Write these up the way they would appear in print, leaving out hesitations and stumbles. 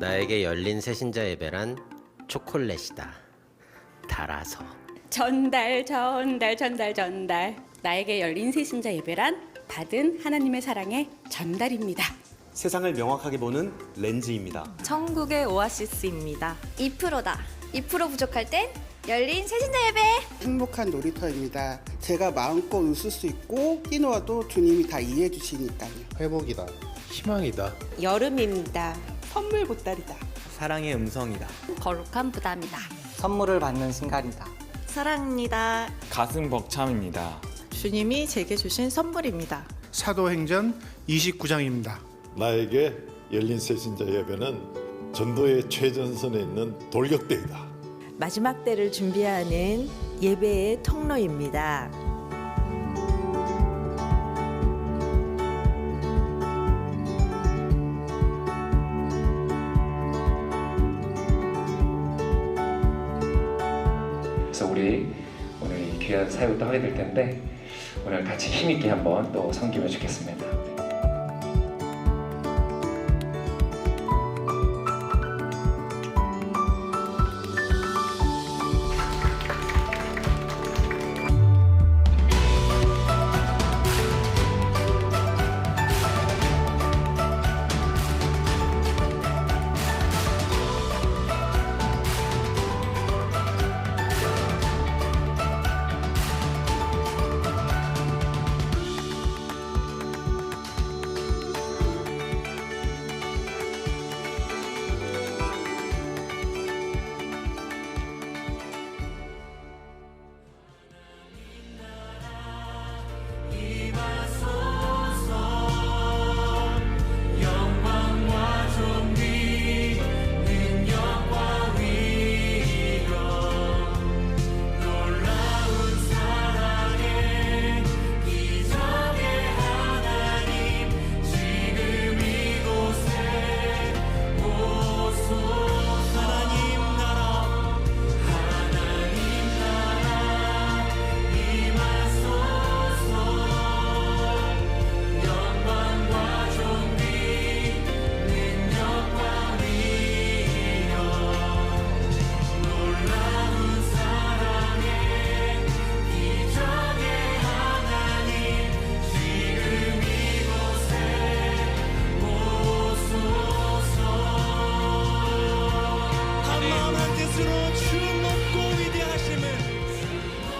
나에게 열린 새신자 예배란 초콜릿이다. 달아서. 전달. 나에게 열린 새신자 예배란 받은 하나님의 사랑의 전달입니다. 세상을 명확하게 보는 렌즈입니다. 천국의 오아시스입니다. 2%다. 2% 부족할 땐 열린 새신자 예배. 행복한 놀이터입니다. 제가 마음껏 웃을 수 있고 끼놓아도 주님이 다 이해해 주시니까요. 회복이다. 희망이다. 여름입니다. 선물 보따리다. 사랑의 음성이다. 거룩한 부담이다. 선물을 받는 순간이다. 사랑입니다. 가슴 벅참입니다. 주님이 제게 주신 선물입니다. 사도행전 29장입니다. 나에게 열린 새신자 예배는 전도의 최전선에 있는 돌격대이다. 마지막 때를 준비하는 예배의 통로입니다. 그래서 우리 오늘 이 귀한 사역을 또 하게 될 텐데 오늘 같이 힘있게 한번 또 섬기면 좋겠습니다.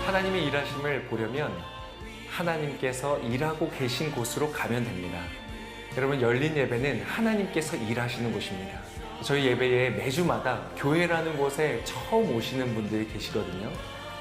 하나님의 일하심을 보려면 하나님께서 일하고 계신 곳으로 가면 됩니다. 여러분, 열린 예배는 하나님께서 일하시는 곳입니다. 저희 예배에 매주마다 교회라는 곳에 처음 오시는 분들이 계시거든요.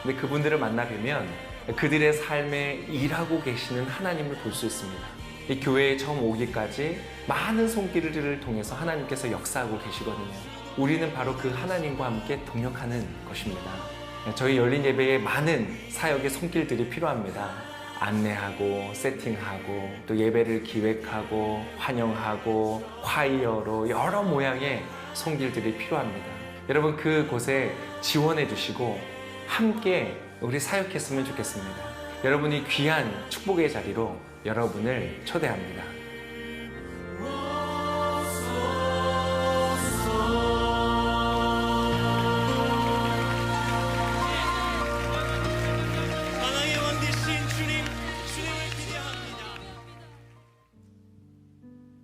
근데 그분들을 만나 뵈면 그들의 삶에 일하고 계시는 하나님을 볼 수 있습니다. 이 교회에 처음 오기까지 많은 손길을 통해서 하나님께서 역사하고 계시거든요. 우리는 바로 그 하나님과 함께 동역하는 것입니다. 저희 열린 예배에 많은 사역의 손길들이 필요합니다. 안내하고 세팅하고 또 예배를 기획하고 환영하고 콰이어로 여러 모양의 손길들이 필요합니다. 여러분, 그곳에 지원해 주시고 함께 우리 사역했으면 좋겠습니다. 여러분이 귀한 축복의 자리로 여러분을 초대합니다.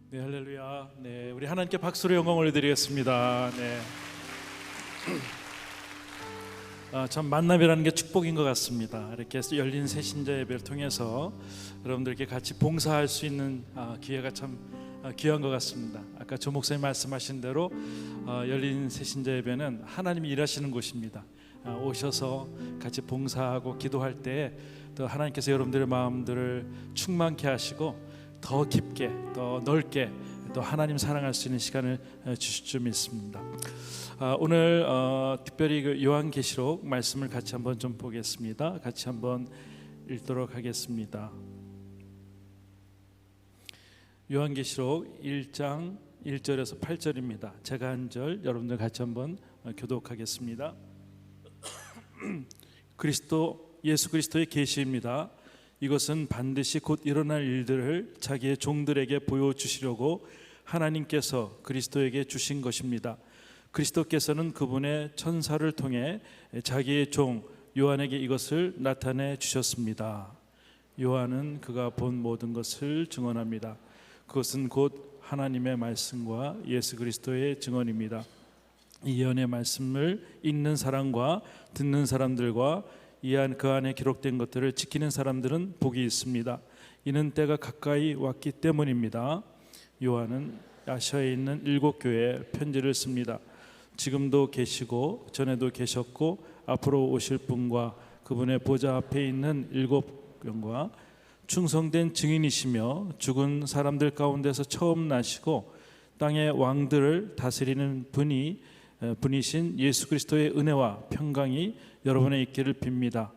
네, 할렐루야. 네, 우리 하나님께 박수로 영광 올려드리겠습니다. 네. 참 만남이라는 게 축복인 것 같습니다. 이렇게 열린 새신자 예배를 통해서 여러분들께 같이 봉사할 수 있는 기회가 참 귀한 것 같습니다. 아까 조 목사님 말씀하신 대로 열린 새신자 예배는 하나님이 일하시는 곳입니다. 오셔서 같이 봉사하고 기도할 때 또 하나님께서 여러분들의 마음들을 충만케 하시고 더 깊게 더 넓게 또 하나님 사랑할 수 있는 시간을 주실 줄 믿습니다. 오늘 특별히 그 요한계시록 말씀을 같이 한번 좀 보겠습니다. 같이 한번 읽도록 하겠습니다. 요한계시록 1장 1절에서 8절입니다. 제가 한 절, 여러분들 같이 한번 교독하겠습니다. 예수 그리스도의 계시입니다. 이것은 반드시 곧 일어날 일들을 자기의 종들에게 보여주시려고 하나님께서 그리스도에게 주신 것입니다. 그리스도께서는 그분의 천사를 통해 자기의 종 요한에게 이것을 나타내 주셨습니다. 요한은 그가 본 모든 것을 증언합니다. 그것은 곧 하나님의 말씀과 예수 그리스도의 증언입니다. 이 예언의 말씀을 읽는 사람과 듣는 사람들과 그 안에 기록된 것들을 지키는 사람들은 복이 있습니다. 이는 때가 가까이 왔기 때문입니다. 요한은 아시아에 있는 7교회에 편지를 씁니다. 지금도 계시고 전에도 계셨고 앞으로 오실 분과 그분의 보좌 앞에 있는 7병과 충성된 증인이시며 죽은 사람들 가운데서 처음 나시고 땅의 왕들을 다스리는 분이신 예수 그리스도의 은혜와 평강이 여러분의 있기를 빕니다.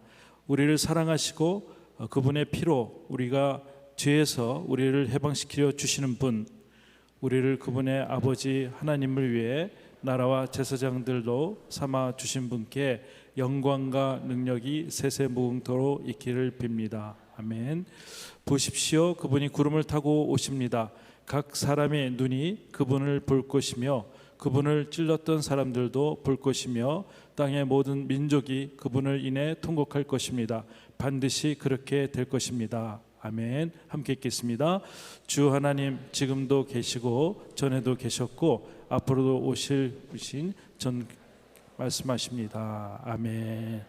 우리를 사랑하시고 그분의 피로 우리가 죄에서 우리를 해방시키려 주시는 분, 우리를 그분의 아버지 하나님을 위해 나라와 제사장들로 삼아 주신 분께 영광과 능력이 세세무궁토록 있기를 빕니다. 아멘. 보십시오, 그분이 구름을 타고 오십니다. 각 사람의 눈이 그분을 볼 것이며 그분을 찔렀던 사람들도 볼 것이며 땅의 모든 민족이 그분을 인해 통곡할 것입니다. 반드시 그렇게 될 것입니다. 아멘. 함께 읽겠습니다. 주 하나님, 지금도 계시고 전에도 계셨고 앞으로도 오실 분이신 전 말씀하십니다. 아멘.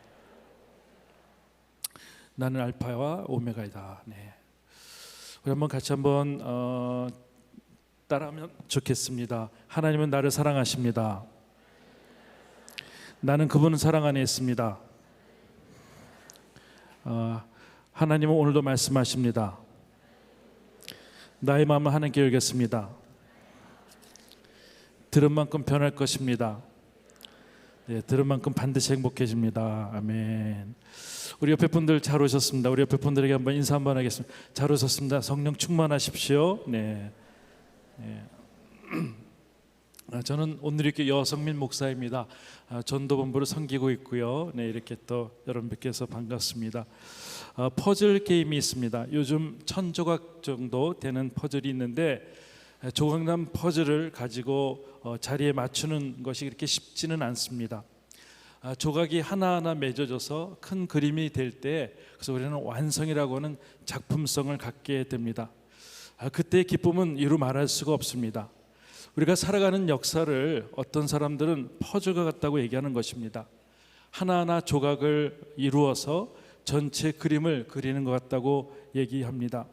나는 알파와 오메가이다. 네. 우리 한번 같이 따라하면 좋겠습니다. 하나님은 나를 사랑하십니다. 나는 그분을 사랑 안에 있습니다. 하나님은 오늘도 말씀하십니다. 나의 마음을 하나님께 열겠습니다. 들은 만큼 변할 것입니다. 네, 들은 만큼 반드시 행복해집니다. 아멘. 우리 옆에 분들 잘 오셨습니다. 우리 옆에 분들에게 한번 인사 한번 하겠습니다. 잘 오셨습니다. 성령 충만하십시오. 네. 네. 저는 오늘이렇게 여성민 목사입니다. 전도본부를 섬기고 있고요. 네, 이렇게 또 여러분 뵙게서 반갑습니다. 퍼즐 게임이 있습니다. 요즘 1000조각 정도 되는 퍼즐이 있는데 조각난 퍼즐을 가지고 자리에 맞추는 것이 그렇게 쉽지는 않습니다. 조각이 하나하나 맺어져서 큰 그림이 될 때, 그래서 우리는 완성이라고 하는 작품성을 갖게 됩니다. 그때의 기쁨은 이루 말할 수가 없습니다. 우리가 살아가는 역사를 어떤 사람들은 퍼즐과 같다고 얘기하는 것입니다. 하나하나 조각을 이루어서 전체 그림을 그리는 것 같다고 얘기합니다.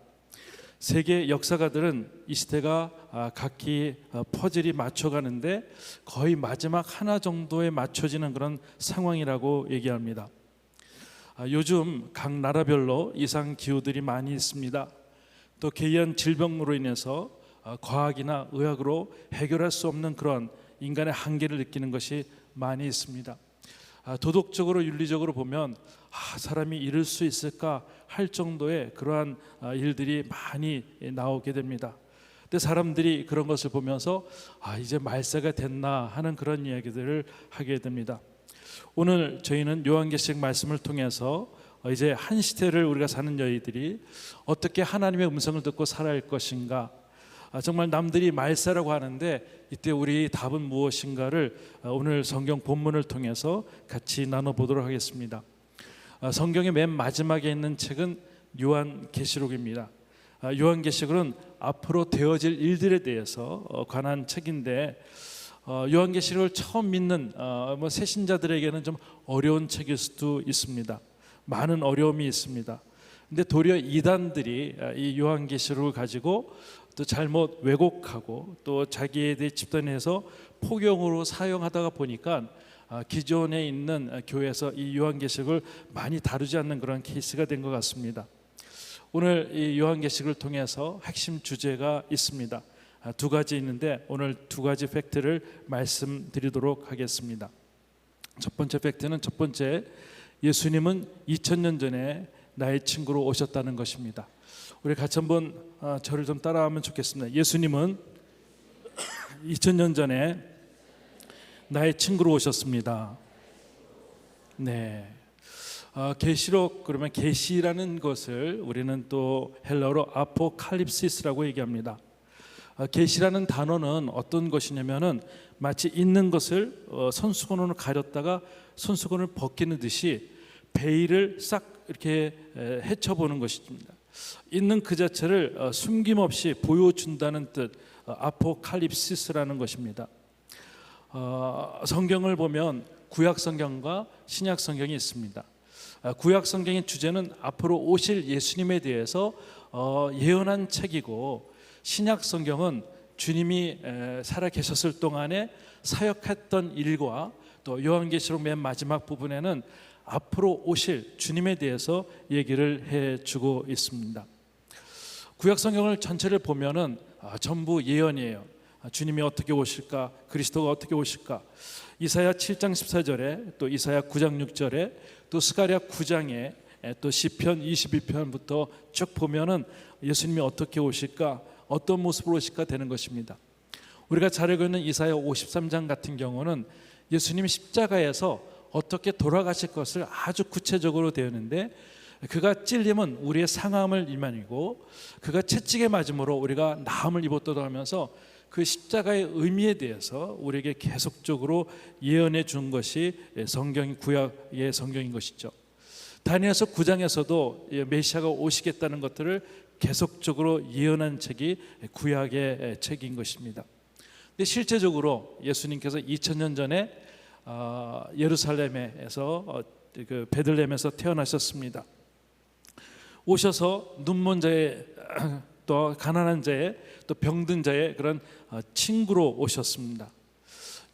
세계 역사가들은 이 시대가 각기 퍼즐이 맞춰가는데 거의 마지막 하나 정도에 맞춰지는 그런 상황이라고 얘기합니다. 요즘 각 나라별로 이상 기후들이 많이 있습니다. 또 개이한 질병으로 인해서 과학이나 의학으로 해결할 수 없는 그런 인간의 한계를 느끼는 것이 많이 있습니다. 도덕적으로 윤리적으로 보면 사람이 이룰 수 있을까 할 정도의 그러한 일들이 많이 나오게 됩니다. 근데 사람들이 그런 것을 보면서 이제 말세가 됐나 하는 그런 이야기들을 하게 됩니다. 오늘 저희는 요한계시록 말씀을 통해서 이제 한 시대를 우리가 사는 저희들이 어떻게 하나님의 음성을 듣고 살아야 할 것인가, 정말 남들이 말세라고 하는데 이때 우리 답은 무엇인가를 오늘 성경 본문을 통해서 같이 나눠보도록 하겠습니다. 성경의 맨 마지막에 있는 책은 요한계시록입니다. 요한계시록은 앞으로 되어질 일들에 대해서 관한 책인데 요한계시록을 처음 믿는 새신자들에게는 좀 어려운 책일 수도 있습니다. 많은 어려움이 있습니다. 근데 도리어 이단들이 이 요한계시록을 가지고 또 잘못 왜곡하고 또 자기의 집단에서 포경으로 사용하다가 보니까 기존에 있는 교회에서 이 요한계시록을 많이 다루지 않는 그런 케이스가 된 것 같습니다. 오늘 이 요한계시록을 통해서 핵심 주제가 있습니다. 두 가지 있는데 오늘 두 가지 팩트를 말씀드리도록 하겠습니다. 첫 번째 팩트는 예수님은 2000년 전에 나의 친구로 오셨다는 것입니다. 우리 같이 한번 저를 좀 따라하면 좋겠습니다. 예수님은 2000년 전에 나의 친구로 오셨습니다. 네. 계시록 그러면 계시라는 것을 우리는 또 헬라어로 아포칼립시스라고 얘기합니다. 계시라는 단어는 어떤 것이냐면은 마치 있는 것을 손수건으로 가렸다가 손수건을 벗기는 듯이 베일을 싹 이렇게 헤쳐보는 것입니다. 있는 그 자체를 숨김없이 보여준다는 뜻, 아포칼립시스라는 것입니다. 성경을 보면 구약 성경과 신약 성경이 있습니다. 구약 성경의 주제는 앞으로 오실 예수님에 대해서 예언한 책이고, 신약 성경은 주님이 살아 계셨을 동안에 사역했던 일과 또 요한계시록 맨 마지막 부분에는 앞으로 오실 주님에 대해서 얘기를 해주고 있습니다. 구약 성경을 전체를 보면은 전부 예언이에요. 주님이 어떻게 오실까, 그리스도가 어떻게 오실까. 이사야 7장 14절에 또 이사야 9장 6절에 또 스가랴 9장에 또 시편 22편부터 쭉 보면은 예수님이 어떻게 오실까, 어떤 모습으로 오실까 되는 것입니다. 우리가 잘 알고 있는 이사야 53장 같은 경우는 예수님이 십자가에서 어떻게 돌아가실 것을 아주 구체적으로 되었는데, 그가 찔림은 우리의 상함을 일만이고 그가 채찍에 맞음으로 우리가 나음을 입었다고 하면서 그 십자가의 의미에 대해서 우리에게 계속적으로 예언해 준 것이 성경, 구약의 성경인 것이죠. 다니엘서 9장에서도 메시아가 오시겠다는 것들을 계속적으로 예언한 책이 구약의 책인 것입니다. 근데 실제적으로 예수님께서 2000년 전에 예루살렘에서 그 베들레헴에서 태어나셨습니다. 오셔서 눈먼 자의 또 가난한 자의 또 병든 자의 그런 친구로 오셨습니다.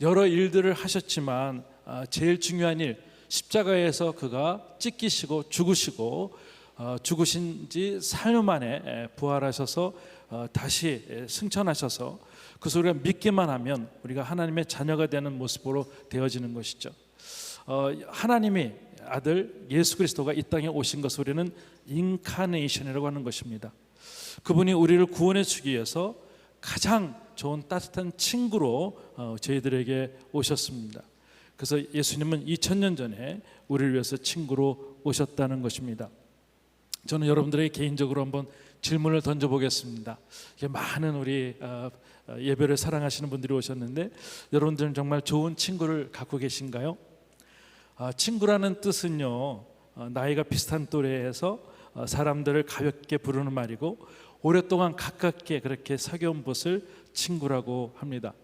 여러 일들을 하셨지만 제일 중요한 일, 십자가에서 그가 찢기시고 죽으시고 죽으신 지 사흘 만에 부활하셔서 다시 승천하셔서 그 소리가 믿기만 하면 우리가 하나님의 자녀가 되는 모습으로 되어지는 것이죠. 하나님이 아들 예수 그리스도가 이 땅에 오신 것을 우리는 인카네이션이라고 하는 것입니다. 그분이 우리를 구원해 주기 위해서 가장 좋은 따뜻한 친구로 저희들에게 오셨습니다. 그래서 예수님은 2000년 전에 우리를 위해서 친구로 오셨다는 것입니다. 저는 여러분들에게 개인적으로 한번 질문을 던져보겠습니다. 많은 우리 예배를 사랑하시는 분들이 오셨는데, 여러분들은 정말 좋은 친구를 갖고 계신가요? 친구라는 뜻은요, 나이가 비슷한 또래에서 사람들을 가볍게 부르는 말이고, 오랫동안 가깝게 그렇게 사귀어온 것을 친구라고 합니다.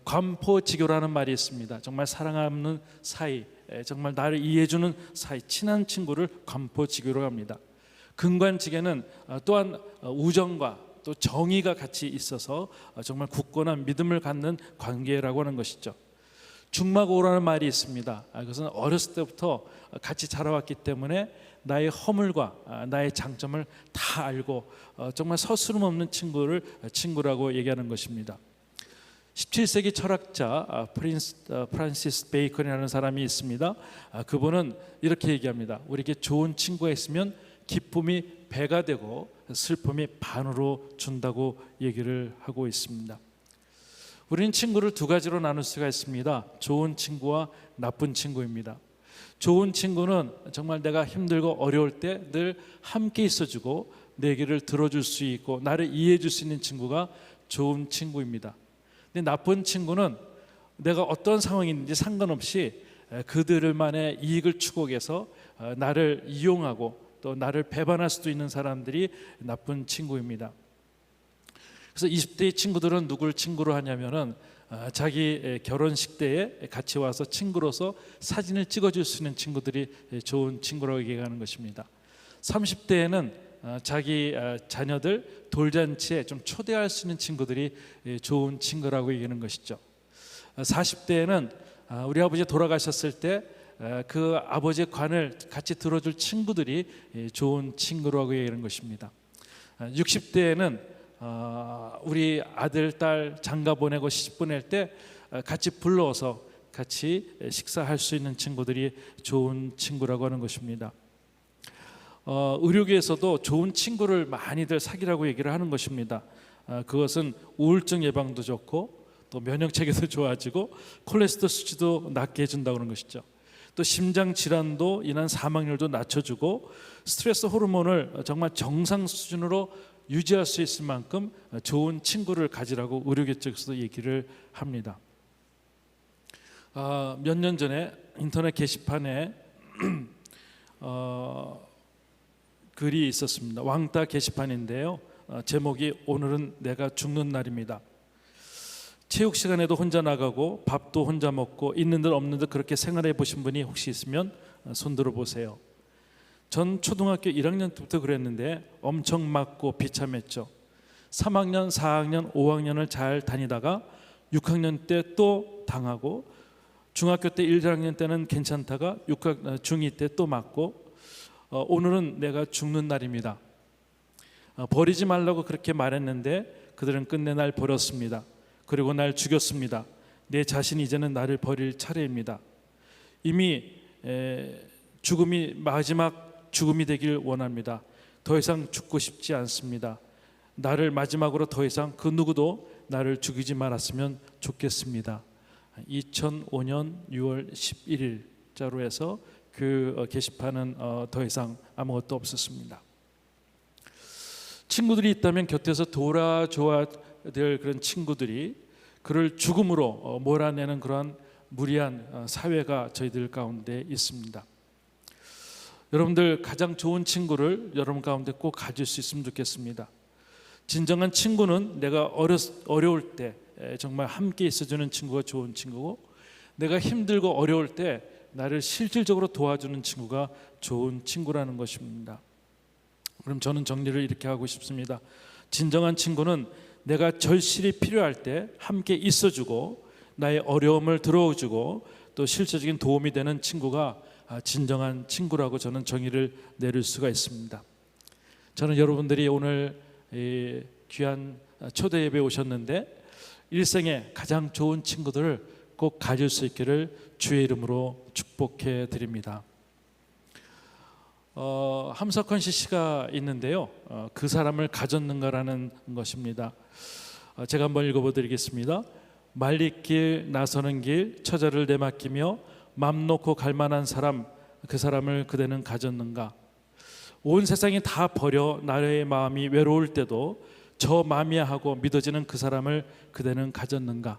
관포지교라는 말이 있습니다. 정말 사랑하는 사이, 정말 나를 이해해주는 사이, 친한 친구를 관포지교라고 합니다. 근관지계는 또한 우정과 또 정의가 같이 있어서 정말 굳건한 믿음을 갖는 관계라고 하는 것이죠. 중마고라는 말이 있습니다. 그것은 어렸을 때부터 같이 자라왔기 때문에 나의 허물과 나의 장점을 다 알고 정말 서스름 없는 친구를 친구라고 얘기하는 것입니다. 17세기 철학자 프란시스 베이컨이라는 사람이 있습니다. 그분은 이렇게 얘기합니다. 우리에게 좋은 친구가 있으면 기쁨이 배가 되고 슬픔이 반으로 준다고 얘기를 하고 있습니다. 우리는 친구를 두 가지로 나눌 수가 있습니다. 좋은 친구와 나쁜 친구입니다. 좋은 친구는 정말 내가 힘들고 어려울 때 늘 함께 있어주고 내 얘기를 들어줄 수 있고 나를 이해해 줄 수 있는 친구가 좋은 친구입니다. 근데 나쁜 친구는 내가 어떤 상황인지 상관없이 그들만의 이익을 추구해서 나를 이용하고 또 나를 배반할 수도 있는 사람들이 나쁜 친구입니다. 그래서 20대의 친구들은 누굴 친구로 하냐면은 자기 결혼식 때에 같이 와서 친구로서 사진을 찍어줄 수 있는 친구들이 좋은 친구라고 얘기하는 것입니다. 30대에는 자기 자녀들 돌잔치에 좀 초대할 수 있는 친구들이 좋은 친구라고 얘기하는 것이죠. 40대에는 우리 아버지 돌아가셨을 때 그 아버지의 관을 같이 들어줄 친구들이 좋은 친구라고 얘기하는 것입니다. 60대에는 우리 아들, 딸 장가 보내고 시집 보낼 때 같이 불러서 같이 식사할 수 있는 친구들이 좋은 친구라고 하는 것입니다. 의료계에서도 좋은 친구를 많이들 사귀라고 얘기를 하는 것입니다. 그것은 우울증 예방도 좋고 또 면역 체계도 좋아지고 콜레스테롤 수치도 낮게 해준다고 하는 것이죠. 또 심장 질환도 인한 사망률도 낮춰주고 스트레스 호르몬을 정말 정상 수준으로 유지할 수 있을 만큼 좋은 친구를 가지라고 의료계 쪽에서도 얘기를 합니다. 몇 년 전에 인터넷 게시판에 글이 있었습니다. 왕따 게시판인데요. 제목이 오늘은 내가 죽는 날입니다. 체육 시간에도 혼자 나가고 밥도 혼자 먹고 있는 듯 없는 듯 그렇게 생활해 보신 분이 혹시 있으면 손 들어 보세요. 전 초등학교 1학년 때부터 그랬는데 엄청 맞고 비참했죠. 3학년, 4학년, 5학년을 잘 다니다가 6학년 때 또 당하고 중학교 때 1학년 때는 괜찮다가 중2 때 또 맞고 오늘은 내가 죽는 날입니다. 버리지 말라고 그렇게 말했는데 그들은 끝내 날 버렸습니다. 그리고 날 죽였습니다. 내 자신이 이제는 나를 버릴 차례입니다. 이미 죽음이 마지막 죽음이 되길 원합니다. 더 이상 죽고 싶지 않습니다. 나를 마지막으로 더 이상 그 누구도 나를 죽이지 말았으면 좋겠습니다. 2005년 6월 11일자로 해서 그 게시판은 더 이상 아무것도 없었습니다. 친구들이 있다면 곁에서 돌아줘야 될 그런 친구들이 그를 죽음으로 몰아내는 그러한 무리한 사회가 저희들 가운데 있습니다. 여러분들 가장 좋은 친구를 여러분 가운데 꼭 가질 수 있으면 좋겠습니다. 진정한 친구는 내가 어려울 때 정말 함께 있어주는 친구가 좋은 친구고, 내가 힘들고 어려울 때 나를 실질적으로 도와주는 친구가 좋은 친구라는 것입니다. 그럼 저는 정리를 이렇게 하고 싶습니다. 진정한 친구는 내가 절실히 필요할 때 함께 있어주고 나의 어려움을 들어주고 또 실질적인 도움이 되는 친구가 진정한 친구라고 저는 정의를 내릴 수가 있습니다. 저는 여러분들이 오늘 귀한 초대 예배에 오셨는데 일생에 가장 좋은 친구들을 꼭 가질 수 있기를 주의 이름으로 축복해 드립니다. 함석헌 씨가 있는데요. 그 사람을 가졌는가라는 것입니다. 제가 한번 읽어보드리겠습니다. 말리길 나서는 길 처자를 내맡기며 맘 놓고 갈 만한 사람, 그 사람을 그대는 가졌는가. 온 세상이 다 버려 나의 마음이 외로울 때도 저 마음이야 하고 믿어지는 그 사람을 그대는 가졌는가.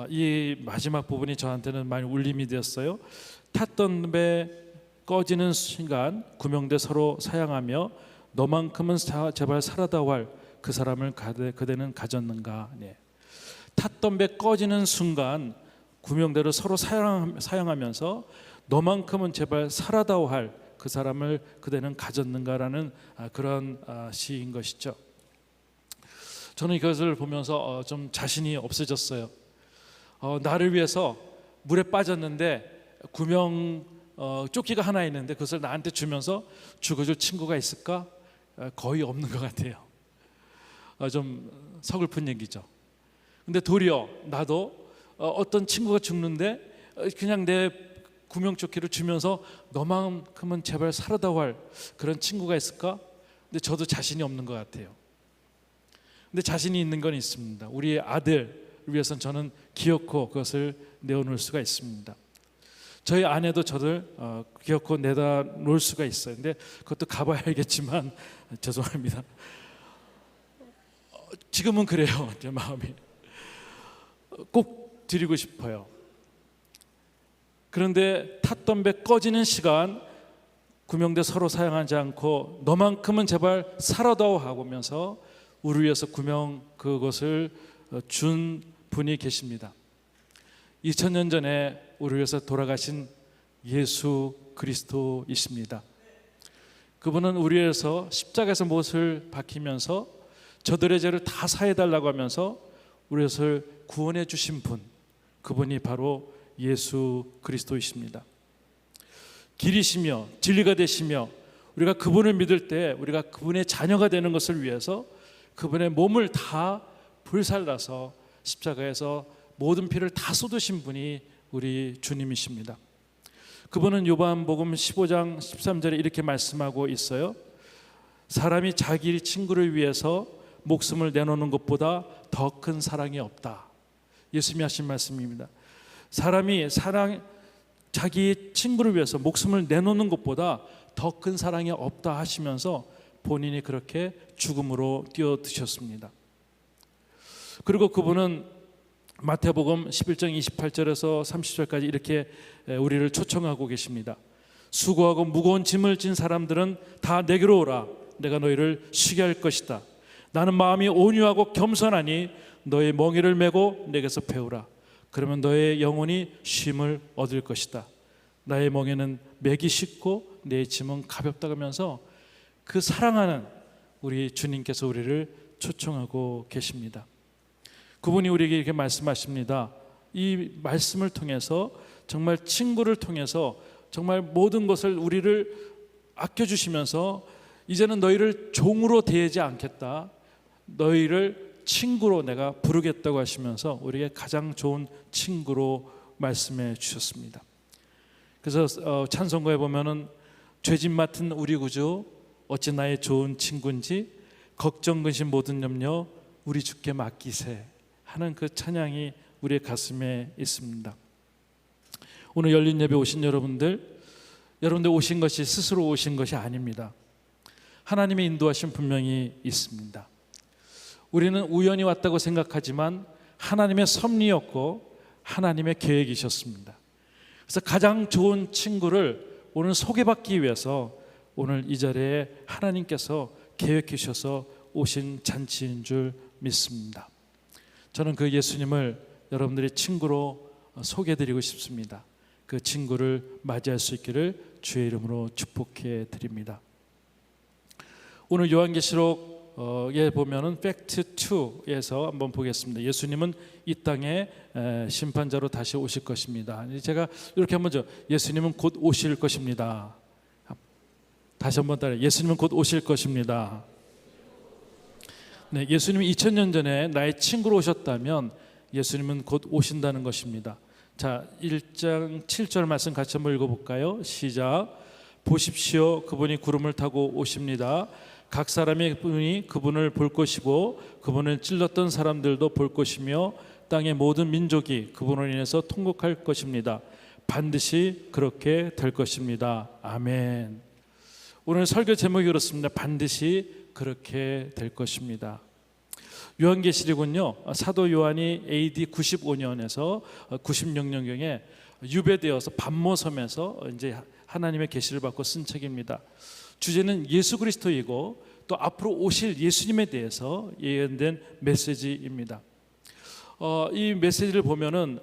이 마지막 부분이 저한테는 많이 울림이 되었어요. 탔던 배 꺼지는 순간 구명대 서로 사양하며 너만큼은 제발 살아다오 할 그 사람을 그대는 가졌는가. 네. 탔던 배 꺼지는 순간 구명대를 서로 사양하면서 너만큼은 제발 살아다오 할 그 사람을 그대는 가졌는가라는 그런 시인 것이죠. 저는 이것을 보면서 좀 자신이 없어졌어요. 나를 위해서 물에 빠졌는데 구명 조끼가 하나 있는데 그것을 나한테 주면서 죽어줄 친구가 있을까? 거의 없는 것 같아요. 좀 서글픈 얘기죠. 근데 도리어 나도 어떤 친구가 죽는데 그냥 내 구명조끼를 주면서 너만큼은 제발 살아다오 할 그런 친구가 있을까? 근데 저도 자신이 없는 것 같아요. 근데 자신이 있는 건 있습니다. 우리의 아들을 위해서는 저는 기어코 그것을 내어놓을 수가 있습니다. 저희 아내도 저를 기어코 내다 놓을 수가 있어요. 근데 그것도 가봐야 알겠지만 죄송합니다. 지금은 그래요. 제 마음이 꼭 드리고 싶어요. 그런데 탔던 배 꺼지는 시간 구명대 서로 사양하지 않고 너만큼은 제발 살아다오 하면서 우리 위해서 구명 그것을 준 분이 계십니다. 2000년 전에 우리 위해서 돌아가신 예수 그리스도이십니다. 그분은 우리 위해서 십자가에서 못을 박히면서 저들의 죄를 다 사해달라고 하면서 우리 것을 구원해 주신 분, 그분이 바로 예수 그리스도이십니다. 길이시며 진리가 되시며 우리가 그분을 믿을 때 우리가 그분의 자녀가 되는 것을 위해서 그분의 몸을 다 불살라서 십자가에서 모든 피를 다 쏟으신 분이 우리 주님이십니다. 그분은 요한복음 15장 13절에 이렇게 말씀하고 있어요. 사람이 자기 친구를 위해서 목숨을 내놓는 것보다 더 큰 사랑이 없다. 예수님이 하신 말씀입니다. 사람이 자기 친구를 위해서 목숨을 내놓는 것보다 더 큰 사랑이 없다 하시면서 본인이 그렇게 죽음으로 뛰어드셨습니다. 그리고 그분은 마태복음 11장 28절에서 30절까지 이렇게 우리를 초청하고 계십니다. 수고하고 무거운 짐을 진 사람들은 다 내게로 오라. 내가 너희를 쉬게 할 것이다. 나는 마음이 온유하고 겸손하니 너의 멍에를 메고 내게서 배우라. 그러면 너의 영혼이 쉼을 얻을 것이다. 나의 멍에는 맥이 쉽고 내 짐은 가볍다 하면서 그 사랑하는 우리 주님께서 우리를 초청하고 계십니다. 그분이 우리에게 이렇게 말씀하십니다. 이 말씀을 통해서 정말 친구를 통해서 정말 모든 것을 우리를 아껴주시면서 이제는 너희를 종으로 대하지 않겠다. 너희를 친구로 내가 부르겠다고 하시면서 우리에게 가장 좋은 친구로 말씀해 주셨습니다. 그래서 찬송가에 보면은 죄짐 맡은 우리 구주 어찌 나의 좋은 친구인지 걱정 근심 모든 염려 우리 주께 맡기세 하는 그 찬양이 우리의 가슴에 있습니다. 오늘 열린 예배 오신 여러분들 오신 것이 스스로 오신 것이 아닙니다. 하나님의 인도하심 분명히 있습니다. 우리는 우연히 왔다고 생각하지만 하나님의 섭리였고 하나님의 계획이셨습니다. 그래서 가장 좋은 친구를 오늘 소개받기 위해서 오늘 이 자리에 하나님께서 계획해 주셔서 오신 잔치인 줄 믿습니다. 저는 그 예수님을 여러분들의 친구로 소개해드리고 싶습니다. 그 친구를 맞이할 수 있기를 주의 이름으로 축복해 드립니다. 오늘 요한계시록에 보면은 팩트 2에서 한번 보겠습니다. 예수님은 이 땅에 심판자로 다시 오실 것입니다. 제가 이렇게 한번 예수님은 곧 오실 것입니다. 다시 한번 따라 예수님은 곧 오실 것입니다. 네, 예수님이 2000년 전에 나의 친구로 오셨다면 예수님은 곧 오신다는 것입니다. 자, 1장 7절 말씀 같이 한번 읽어볼까요? 시작. 보십시오, 그분이 구름을 타고 오십니다. 각 사람의 분이 그분을 볼 것이고 그분을 찔렀던 사람들도 볼 것이며 땅의 모든 민족이 그분으로 인해서 통곡할 것입니다. 반드시 그렇게 될 것입니다. 아멘. 오늘 설교 제목이 그렇습니다. 반드시 그렇게 될 것입니다. 요한계시록은요, 사도 요한이 AD 95년에서 96년경에 유배되어서 반모섬에서 이제 하나님의 계시를 받고 쓴 책입니다. 주제는 예수 그리스도이고 또 앞으로 오실 예수님에 대해서 예언된 메시지입니다. 이 메시지를 보면은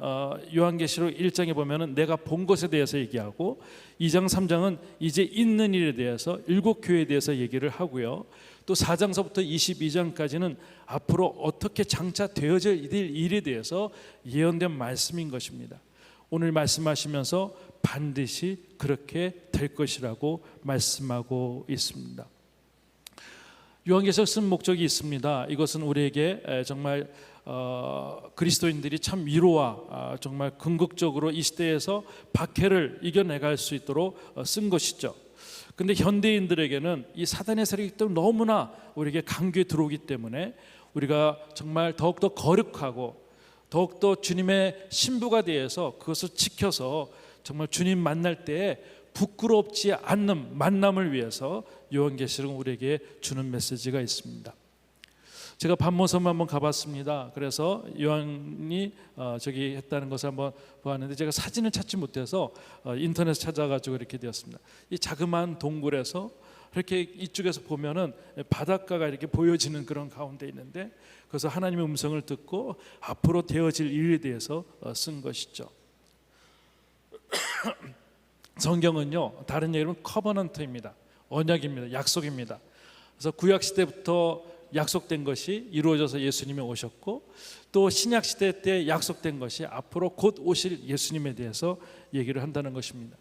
요한계시록 1장에 보면은 내가 본 것에 대해서 얘기하고 2장 3장은 이제 있는 일에 대해서 7교회에 대해서 얘기를 하고요. 또 4장서부터 22장까지는 앞으로 어떻게 장차 되어질 일에 대해서 예언된 말씀인 것입니다. 오늘 말씀하시면서 반드시 그렇게 될 것이라고 말씀하고 있습니다. 요한계시록 쓴 목적이 있습니다. 이것은 우리에게 정말 그리스도인들이 참 위로와 정말 궁극적으로 이 시대에서 박해를 이겨내갈 수 있도록 쓴 것이죠. 근데 현대인들에게는 이 사단의 세력이 너무나 우리에게 강교에 들어오기 때문에 우리가 정말 더욱더 거룩하고 더욱더 주님의 신부가 되어서 그것을 지켜서 정말 주님 만날 때 부끄럽지 않는 만남을 위해서 요한계시록은 우리에게 주는 메시지가 있습니다. 제가 반모섬 한번 가봤습니다. 그래서 요한이 저기 했다는 것을 한번 보았는데 제가 사진을 찾지 못해서 인터넷 찾아가지고 이렇게 되었습니다. 이 자그마한 동굴에서 이렇게 이쪽에서 보면은 바닷가가 이렇게 보여지는 그런 가운데 있는데 그래서 하나님의 음성을 듣고 앞으로 되어질 일에 대해서 쓴 것이죠. 성경은요, 다른 얘기로는 커버넌트입니다. 언약입니다. 약속입니다. 그래서 구약 시대부터 약속된 것이 이루어져서 예수님이 오셨고 또 신약 시대 때 약속된 것이 앞으로 곧 오실 예수님에 대해서 얘기를 한다는 것입니다.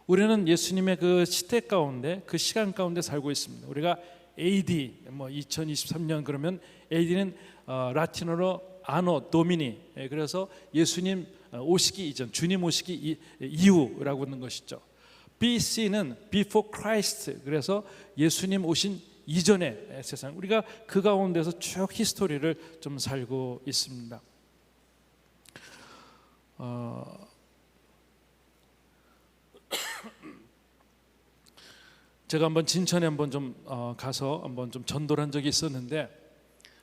우리는 예수님의 그 시대 가운데 그 시간 가운데 살고 있습니다. 우리가 AD 2023년 그러면 AD는 라틴어로 아노 도미니, 그래서 예수님 오시기 이전, 주님 오시기 이후라고 하는 것이죠. BC는 Before Christ, 그래서 예수님 오신 이전의 세상, 우리가 그 가운데서 쭉 히스토리를 좀 살고 있습니다. 제가 한번 진천에 한번 좀 가서 한번 좀 전도를 한 적이 있었는데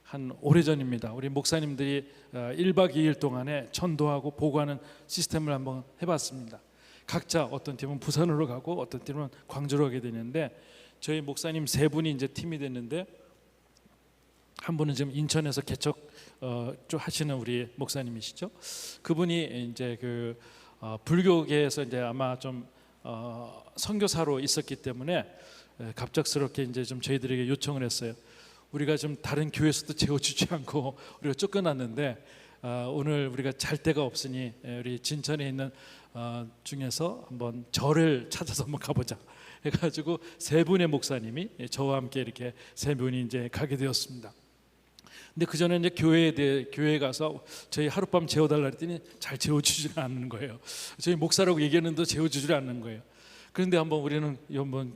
한 오래전입니다. 우리 목사님들이 1박 2일 동안에 전도하고 보고하는 시스템을 한번 해봤습니다. 각자 어떤 팀은 부산으로 가고 어떤 팀은 광주로 가게 되는데 저희 목사님 3분이 이제 팀이 됐는데 한 분은 지금 인천에서 개척 좀 하시는 우리 목사님이시죠. 그분이 이제 그 불교계에서 이제 아마 좀 선교사로 있었기 때문에 갑작스럽게 이제 좀 저희들에게 요청을 했어요. 우리가 좀 다른 교회에서도 재워주지 않고 우리가 쫓겨났는데 오늘 우리가 잘 데가 없으니 우리 진천에 있는 중에서 한번 절을 찾아서 한번 가보자 해가지고 3분의 목사님이 저와 함께 이렇게 3분이 이제 가게 되었습니다. 근데 그 전에 이제 교회에 가서 저희 하룻밤 재워달라 했더니 잘 재워주지 않는 거예요. 저희 목사라고 얘기했는데 재워주지 않는 거예요. 그런데 우리는 한번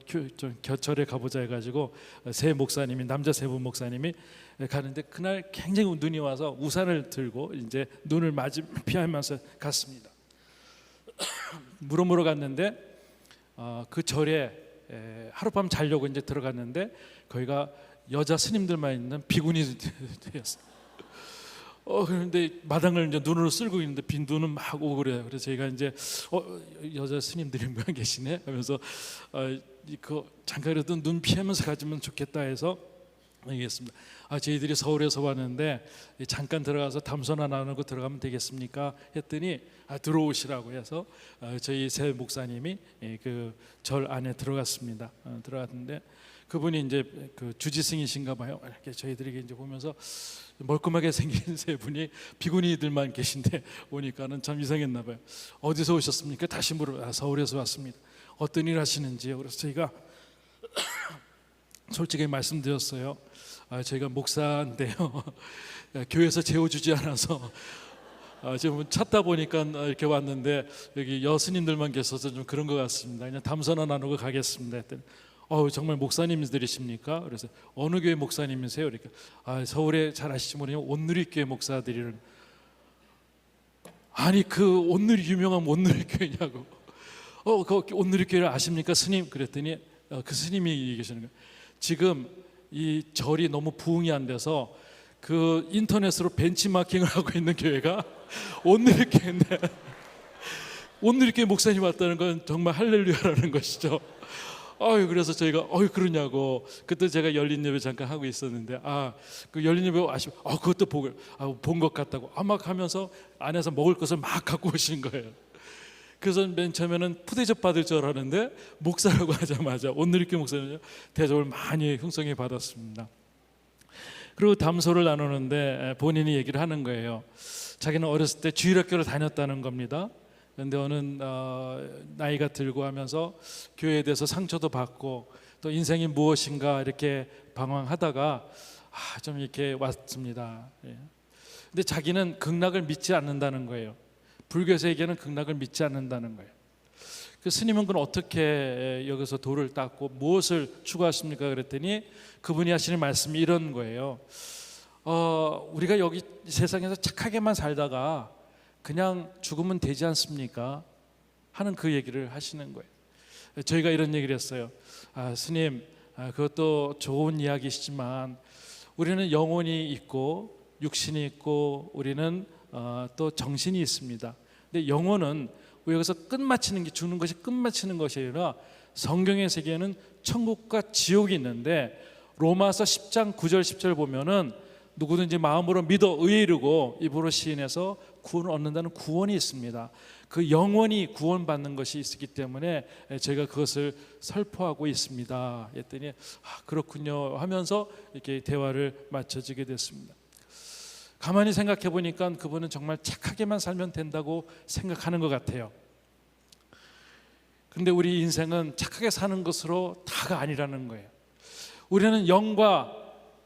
절에 가보자 해가지고 3 목사님이 남자 3분 목사님이 가는데 그날 굉장히 눈이 와서 우산을 들고 이제 눈을 피하면서 갔습니다. 물어보러 갔는데 그 절에 하룻밤 자려고 이제 들어갔는데 거기가 여자 스님들만 있는 비구니였어요. 그런데 마당을 이제 눈으로 쓸고 있는데 빈 눈은 막 오고 그래요. 그래서 저희가 이제 여자 스님들이 몇 계시네 하면서 잠깐 그래도 눈 피하면서 가지면 좋겠다 해서 얘기했습니다. 저희들이 서울에서 왔는데 잠깐 들어가서 담소나 나누고 들어가면 되겠습니까? 했더니 들어오시라고 해서 저희 3 목사님이 그 절 안에 들어갔습니다. 들어갔는데 그분이 이제 그 주지승이신가 봐요. 이렇게 저희들에게 이제 보면서 멀끔하게 생긴 3분이 비구니들만 계신데 오니까는 참 이상했나 봐요. 어디서 오셨습니까? 다시 서울에서 왔습니다. 어떤 일 하시는지요? 그래서 저희가 솔직히 말씀드렸어요. 저희가 목사인데요. 교회에서 재워주지 않아서 지금 찾다 보니까 이렇게 왔는데 여기 여스님들만 계셔서 좀 그런 것 같습니다. 그냥 담소나 나누고 가겠습니다. 했더니 정말 목사님들이십니까? 그래서 어느 교회 목사님이세요? 이렇게 서울에 잘 아시지 모르지만 온누리교회 목사들이는 아니 그 온누리 유명한 온누리교회냐고 그 온누리교회를 아십니까 스님? 그랬더니 그 스님이 얘기하시는 거예요. 지금 이 절이 너무 부흥이 안 돼서 그 인터넷으로 벤치마킹을 하고 있는 교회가 온누리교회인데 온누리교회 목사님 왔다는 건 정말 할렐루야라는 것이죠. 그래서 저희가 그러냐고 그때 제가 열린 예배 잠깐 하고 있었는데 그 열린 예배 그것도 본 것 같다고 막 하면서 안에서 먹을 것을 막 갖고 오신 거예요. 그래서 맨 처음에는 푸대접 받을 줄 알았는데 목사라고 하자마자 온누리교회 목사님 대접을 많이 형성해 받았습니다. 그리고 담소를 나누는데 본인이 얘기를 하는 거예요. 자기는 어렸을 때 주일학교를 다녔다는 겁니다. 그런데 어느 나이가 들고 하면서 교회에 대해서 상처도 받고 또 인생이 무엇인가 이렇게 방황하다가 좀 이렇게 왔습니다. 근데 자기는 극락을 믿지 않는다는 거예요. 불교에서 얘기하는 극락을 믿지 않는다는 거예요. 그 스님은 그건 어떻게 여기서 도를 닦고 무엇을 추구하십니까? 그랬더니 그분이 하시는 말씀이 이런 거예요. 우리가 여기 세상에서 착하게만 살다가 그냥 죽으면 되지 않습니까? 하는 그 얘기를 하시는 거예요. 저희가 이런 얘기를 했어요. 스님, 그것도 좋은 이야기시지만 우리는 영혼이 있고 육신이 있고 우리는 또 정신이 있습니다. 근데 영혼은 여기서 끝마치는 게 죽는 것이 끝마치는 것이 아니라 성경의 세계에는 천국과 지옥이 있는데 로마서 10장 9절 10절 보면은 누구든지 마음으로 믿어 의에 이르고 입으로 시인해서 구원을 얻는다는 구원이 있습니다. 그 영원히 구원받는 것이 있기 때문에 저희가 그것을 설포하고 있습니다. 했더니 그렇군요 하면서 이렇게 대화를 마쳐지게 됐습니다. 가만히 생각해 보니까 그분은 정말 착하게만 살면 된다고 생각하는 것 같아요. 그런데 우리 인생은 착하게 사는 것으로 다가 아니라는 거예요. 우리는 영과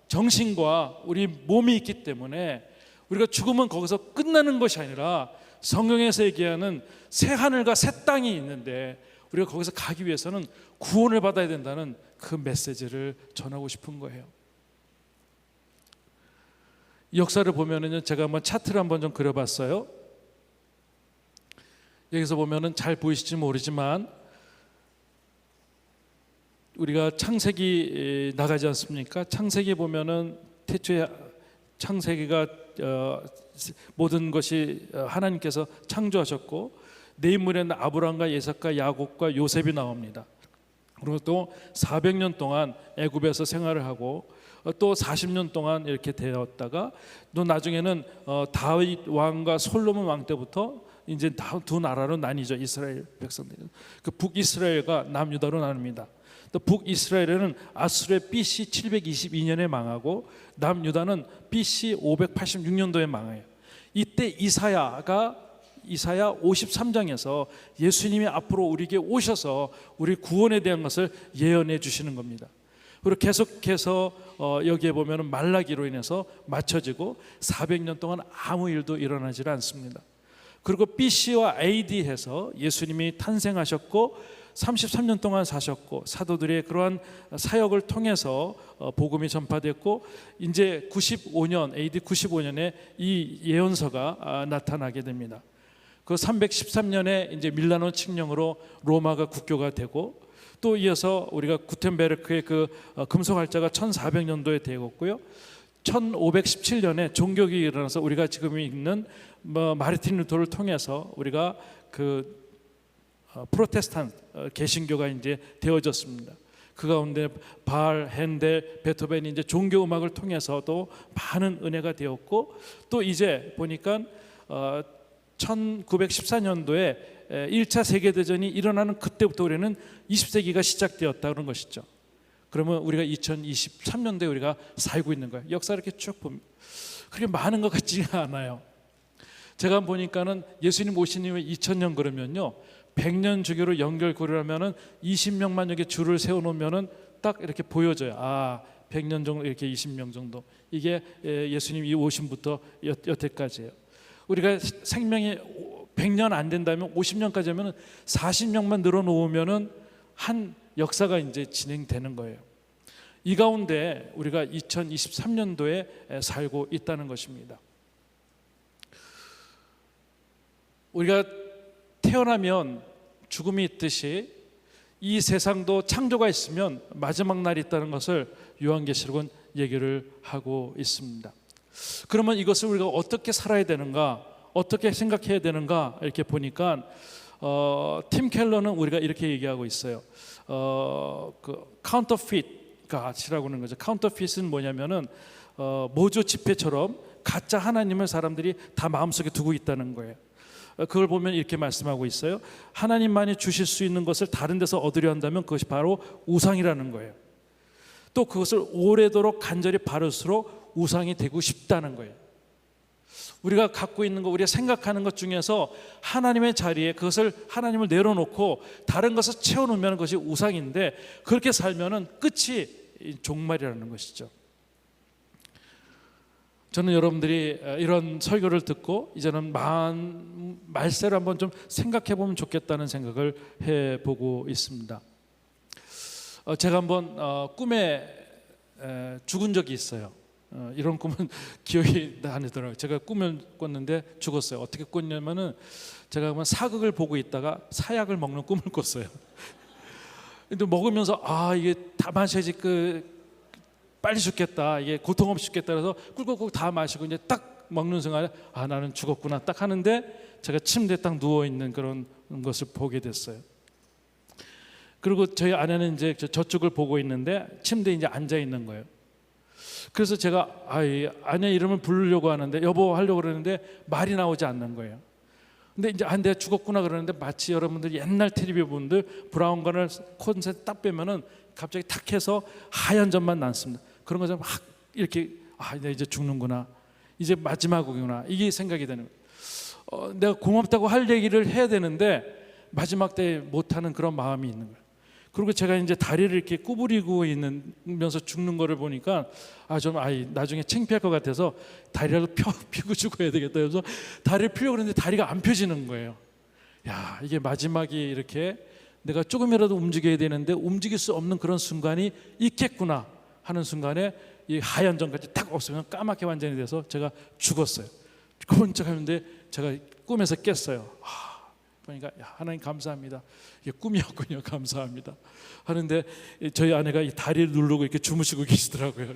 정신과 우리 몸이 있기 때문에 우리가 죽으면 거기서 끝나는 것이 아니라 성경에서 얘기하는 새 하늘과 새 땅이 있는데 우리가 거기서 가기 위해서는 구원을 받아야 된다는 그 메시지를 전하고 싶은 거예요. 이 역사를 보면은요, 제가 한번 차트를 한번 좀 그려봤어요. 여기서 보면은 잘 보이실지 모르지만 우리가 창세기 나가지 않습니까? 창세기 보면은 태초에 창세기가 모든 것이 하나님께서 창조하셨고 내 인물에는 아브라함과 이삭과 야곱과 요셉이 나옵니다. 그리고 또 400년 동안 애굽에서 생활을 하고 또 40년 동안 이렇게 되었다가 또 나중에는 다윗 왕과 솔로몬 왕 때부터 이제 두 나라로 나뉘죠. 이스라엘 백성들. 그 북이스라엘과 남유다로 나눕니다. 또 북이스라엘은 아수르의 BC 722년에 망하고 남유다는 BC 586년도에 망해요. 이때 이사야 53장에서 예수님이 앞으로 우리에게 오셔서 우리 구원에 대한 것을 예언해 주시는 겁니다. 그리고 계속해서 여기에 보면 말라기로 인해서 맞춰지고 400년 동안 아무 일도 일어나지 않습니다. 그리고 BC와 AD 해서 예수님이 탄생하셨고 33년 동안 사셨고 사도들의 그러한 사역을 통해서 복음이 전파됐고 이제 95년 AD 95년에 이 예언서가 나타나게 됩니다. 그 313년에 이제 밀라노 칙령으로 로마가 국교가 되고 또 이어서 우리가 구텐베르크의 그 금속활자가 1400년도에 되었고요. 1517년에 종교개혁이 일어나서 우리가 지금 있는 마르틴 루터를 통해서 우리가 그 프로테스탄트 개신교가 이제 되어졌습니다. 그 가운데 바알, 핸델, 베토벤이 이제 종교 음악을 통해서도 많은 은혜가 되었고 또 이제 보니까 1914년도에 1차 세계대전이 일어나는 그때부터 우리는 20세기가 시작되었다 그런 것이죠. 그러면 우리가 2023년도에 우리가 살고 있는 거예요. 역사 이렇게 쭉 보면 그렇게 많은 것 같지가 않아요. 제가 보니까는 예수님 오신 이후에 2000년 그러면요 100년 주기로 연결고리하면은 20명만 여기 줄을 세워놓으면은 딱 이렇게 보여져요. 100년 정도 이렇게 20명 정도 이게 예수님이 오심부터 여태까지예요. 우리가 생명이 100년 안 된다면 50년까지 하면은 40명만 늘어놓으면은 한 역사가 이제 진행되는 거예요. 이 가운데 우리가 2023년도에 살고 있다는 것입니다. 우리가 태어나면 죽음이 있듯이 이 세상도 창조가 있으면 마지막 날이 있다는 것을 요한계시록은 얘기를 하고 있습니다. 그러면 이것을 우리가 어떻게 살아야 되는가, 어떻게 생각해야 되는가 이렇게 보니까 팀 켈러는 우리가 이렇게 얘기하고 있어요. 그 카운터핏 가치라고 하는 거죠. 카운터핏은 뭐냐면은 모조 지폐처럼 가짜 하나님을 사람들이 다 마음속에 두고 있다는 거예요. 그걸 보면 이렇게 말씀하고 있어요. 하나님만이 주실 수 있는 것을 다른 데서 얻으려 한다면 그것이 바로 우상이라는 거예요. 또 그것을 오래도록 간절히 바를수록 우상이 되고 싶다는 거예요. 우리가 갖고 있는 것, 우리가 생각하는 것 중에서 하나님의 자리에 그것을 하나님을 내려놓고 다른 것을 채워놓으면 그것이 우상인데 그렇게 살면은 끝이 종말이라는 것이죠. 저는 여러분들이 이런 설교를 듣고 이제는 말세를 한번 좀 생각해 보면 좋겠다는 생각을 해보고 있습니다. 제가 한번 꿈에 죽은 적이 있어요. 이런 꿈은 기억이 안 나더라고요. 제가 꿈을 꿨는데 죽었어요. 어떻게 꿨냐면은 제가 한번 사극을 보고 있다가 사약을 먹는 꿈을 꿨어요. 근데 먹으면서 이게 다 마셔야지 빨리 죽겠다, 이게 고통 없이 죽겠다 그래서 꿀꺽꿀 다 마시고 이제 딱 먹는 순간에 나는 죽었구나 딱 하는데 제가 침대에 딱 누워 있는 그런 것을 보게 됐어요. 그리고 저희 아내는 이제 저쪽을 보고 있는데 침대에 이제 앉아 있는 거예요. 그래서 제가 아내 이름을 부르려고 하는데 여보 하려고 그러는데 말이 나오지 않는 거예요. 근데 이제 내가 죽었구나 그러는데 마치 여러분들 옛날 텔레비 분들 브라운관을 콘센트 딱 빼면은 갑자기 탁 해서 하얀 점만 남습니다. 그런 것처럼 막 이렇게 내가 이제 죽는구나, 이제 마지막이구나 이게 생각이 되는 거예요. 내가 고맙다고 할 얘기를 해야 되는데 마지막 때 못하는 그런 마음이 있는 거예요. 그리고 제가 이제 다리를 이렇게 구부리고 있으면서 죽는 거를 보니까 좀 나중에 창피할 것 같아서 다리라도 펴고 죽어야 되겠다 그래서 다리를 펴려고 그러는데 다리가 안 펴지는 거예요. 이게 마지막이 이렇게 내가 조금이라도 움직여야 되는데 움직일 수 없는 그런 순간이 있겠구나 하는 순간에 이 하얀 점까지 딱 없으면 까맣게 완전히 돼서 제가 죽었어요. 곤짝하는데 제가 꿈에서 깼어요. 보니까 야, 하나님 감사합니다. 이게 꿈이었군요. 감사합니다. 하는데 저희 아내가 이 다리를 누르고 이렇게 주무시고 계시더라고요.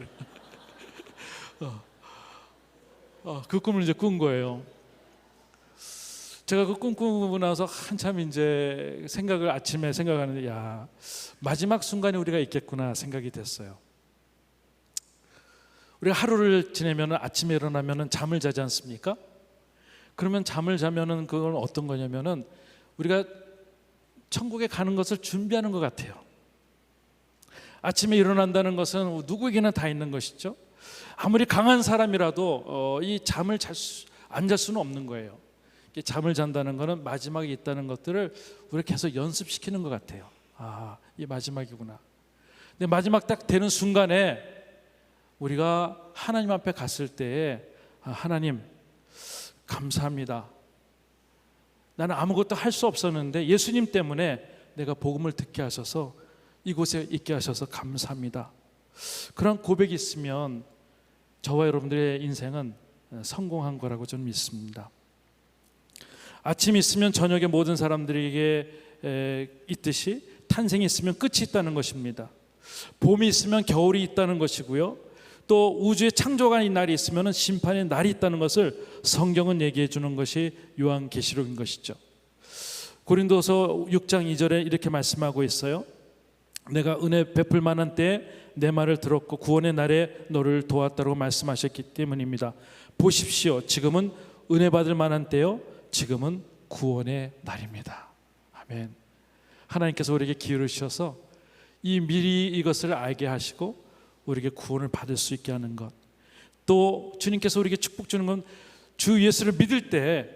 그 꿈을 이제 꾼 거예요. 제가 그 꿈 꾸고 나서 한참 이제 아침에 생각하는데 야, 마지막 순간에 우리가 있겠구나 생각이 됐어요. 우리가 하루를 지내면 아침에 일어나면 잠을 자지 않습니까? 그러면 잠을 자면은 그건 어떤 거냐면은 우리가 천국에 가는 것을 준비하는 것 같아요. 아침에 일어난다는 것은 누구에게나 다 있는 것이죠. 아무리 강한 사람이라도 이 잠을 안 잘 수는 없는 거예요. 잠을 잔다는 것은 마지막에 있다는 것들을 우리가 계속 연습시키는 것 같아요. 아, 이 마지막이구나. 근데 마지막 딱 되는 순간에 우리가 하나님 앞에 갔을 때에 하나님 감사합니다. 나는 아무것도 할 수 없었는데 예수님 때문에 내가 복음을 듣게 하셔서 이곳에 있게 하셔서 감사합니다. 그런 고백이 있으면 저와 여러분들의 인생은 성공한 거라고 저는 믿습니다. 아침이 있으면 저녁에 모든 사람들에게 있듯이 탄생이 있으면 끝이 있다는 것입니다. 봄이 있으면 겨울이 있다는 것이고요. 또 우주의 창조가 날이 있으면 심판의 날이 있다는 것을 성경은 얘기해 주는 것이 요한계시록인 것이죠. 고린도서 6장 2절에 이렇게 말씀하고 있어요. 내가 은혜 베풀 만한 때에 내 말을 들었고 구원의 날에 너를 도왔다고 말씀하셨기 때문입니다. 보십시오. 지금은 은혜 받을 만한 때요. 지금은 구원의 날입니다. 아멘. 하나님께서 우리에게 기회를 주셔서 이 미리 이것을 알게 하시고 우리에게 구원을 받을 수 있게 하는 것, 또 주님께서 우리에게 축복 주는 건 주 예수를 믿을 때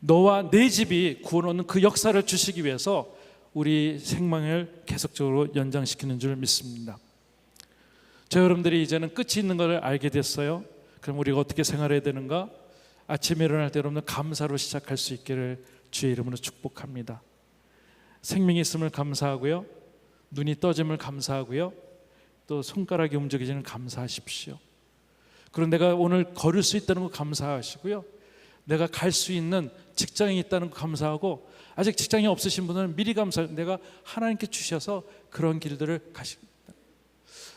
너와 내 집이 구원 얻는 그 역사를 주시기 위해서 우리 생명을 계속적으로 연장시키는 줄 믿습니다. 저 여러분들이 이제는 끝이 있는 것을 알게 됐어요. 그럼 우리가 어떻게 생활해야 되는가? 아침에 일어날 때 여러분들 감사로 시작할 수 있기를 주의 이름으로 축복합니다. 생명이 있음을 감사하고요, 눈이 떠짐을 감사하고요, 또 손가락이 움직이지는 감사하십시오. 그리고 내가 오늘 걸을 수 있다는 거 감사하시고요, 내가 갈 수 있는 직장이 있다는 거 감사하고, 아직 직장이 없으신 분들은 미리 내가 하나님께 주셔서 그런 길들을 가십니다.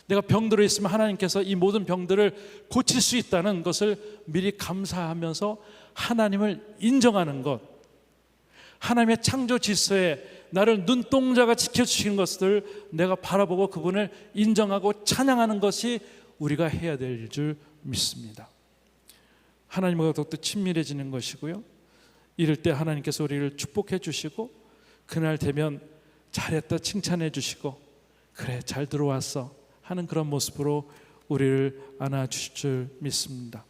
내가 병들어 있으면 하나님께서 이 모든 병들을 고칠 수 있다는 것을 미리 감사하면서 하나님을 인정하는 것, 하나님의 창조 질서에 나를 눈동자가 지켜주시는 것을 내가 바라보고 그분을 인정하고 찬양하는 것이 우리가 해야 될 줄 믿습니다. 하나님과 더욱더 친밀해지는 것이고요, 이럴 때 하나님께서 우리를 축복해 주시고 그날 되면 잘했다 칭찬해 주시고 그래 잘 들어왔어 하는 그런 모습으로 우리를 안아주실 줄 믿습니다.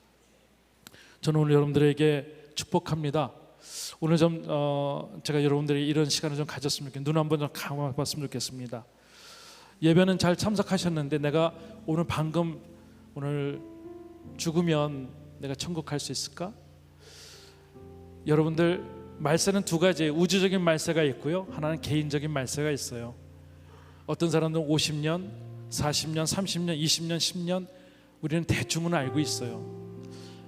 저는 오늘 여러분들에게 축복합니다. 오늘 좀 제가 여러분들이 이런 시간을 좀 가졌으면 좋겠습니다. 눈 한번 좀 감아봤으면 좋겠습니다. 예배는 잘 참석하셨는데 내가 오늘 죽으면 내가 천국 갈 수 있을까? 여러분들 말세는 두 가지, 우주적인 말세가 있고요, 하나는 개인적인 말세가 있어요. 어떤 사람들은 50년, 40년, 30년, 20년, 10년, 우리는 대충은 알고 있어요.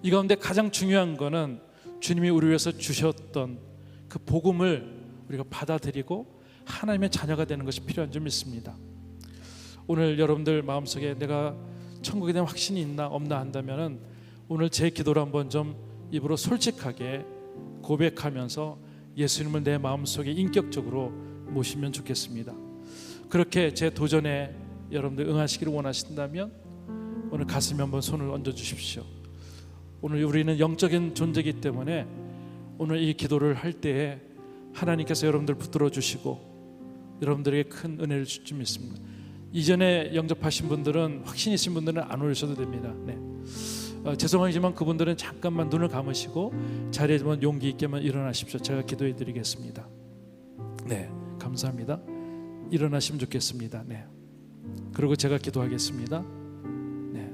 이 가운데 가장 중요한 거는 주님이 우리 위해서 주셨던 그 복음을 우리가 받아들이고 하나님의 자녀가 되는 것이 필요한 줄 믿습니다. 오늘 여러분들 마음속에 내가 천국에 대한 확신이 있나 없나 한다면은 오늘 제 기도를 한번 좀 입으로 솔직하게 고백하면서 예수님을 내 마음속에 인격적으로 모시면 좋겠습니다. 그렇게 제 도전에 여러분들 응하시기를 원하신다면 오늘 가슴에 한번 손을 얹어 주십시오. 오늘 우리는 영적인 존재이기 때문에 오늘 이 기도를 할 때에 하나님께서 여러분들 붙들어 주시고 여러분들에게 큰 은혜를 줄 줄 믿습니다. 이전에 영접하신 분들은, 확신 있으신 분들은 안 오셔도 됩니다. 네. 죄송하지만 그분들은 잠깐만 눈을 감으시고 자리에 좀 용기 있게만 일어나십시오. 제가 기도해 드리겠습니다. 네, 감사합니다. 일어나시면 좋겠습니다. 네. 그리고 제가 기도하겠습니다. 네.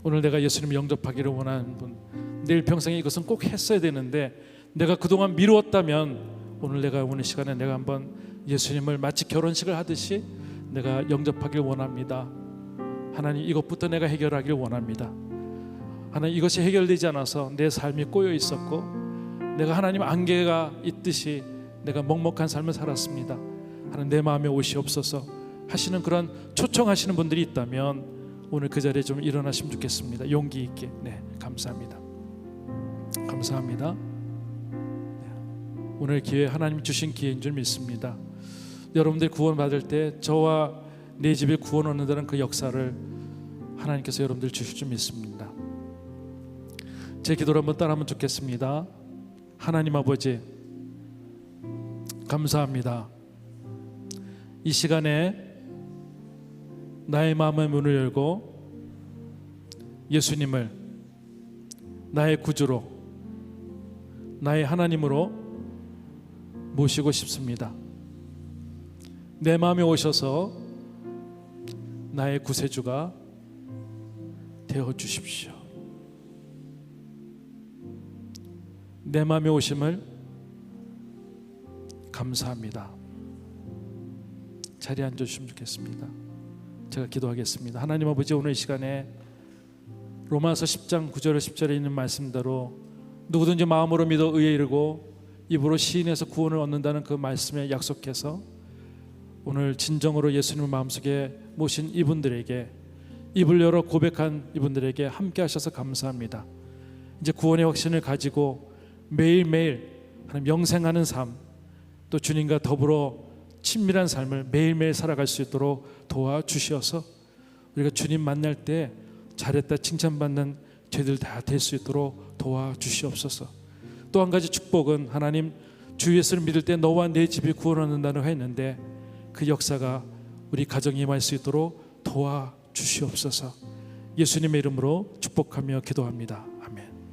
오늘 내가 예수님을 영접하기를 원하는 분, 내일 평생에 이것은 꼭 했어야 되는데 내가 그동안 미루었다면 오늘 내가 오는 시간에 내가 한번 예수님을 마치 결혼식을 하듯이 내가 영접하길 원합니다. 하나님, 이것부터 내가 해결하길 원합니다. 하나님, 이것이 해결되지 않아서 내 삶이 꼬여 있었고 내가 하나님 안개가 있듯이 내가 먹먹한 삶을 살았습니다. 하나님 내 마음에 오시옵소서 하시는 그런 초청하시는 분들이 있다면 오늘 그 자리에 좀 일어나시면 좋겠습니다. 용기 있게. 네, 감사합니다. 감사합니다. 네, 오늘 기회 하나님 주신 기회인 줄 믿습니다. 여러분들 구원 받을 때 저와 내 집에 구원 얻는다는 그 역사를 하나님께서 여러분들 주실 줄 믿습니다. 제 기도를 한번 따라하면 좋겠습니다. 하나님 아버지, 감사합니다. 이 시간에 나의 마음의 문을 열고 예수님을 나의 구주로, 나의 하나님으로 모시고 싶습니다. 내 마음에 오셔서 나의 구세주가 되어 주십시오. 내 마음에 오심을 감사합니다. 자리에 앉아주시면 좋겠습니다. 제가 기도하겠습니다. 하나님 아버지, 오늘 이 시간에 로마서 10장 9절 10절에 있는 말씀대로 누구든지 마음으로 믿어 의에 이르고 입으로 시인해서 구원을 얻는다는 그 말씀에 약속해서 오늘 진정으로 예수님을 마음속에 모신 이분들에게, 입을 열어 고백한 이분들에게 함께 하셔서 감사합니다. 이제 구원의 확신을 가지고 매일매일 하나님 영생하는 삶, 또 주님과 더불어 친밀한 삶을 매일매일 살아갈 수 있도록 도와주시어서 우리가 주님 만날 때 잘했다 칭찬받는 저희들 다 될 수 있도록 도와주시옵소서. 또 한 가지 축복은 하나님 주 예수를 믿을 때 너와 내 집이 구원 얻는다는 했는데 그 역사가 우리 가정에 임할 수 있도록 도와주시옵소서. 예수님의 이름으로 축복하며 기도합니다.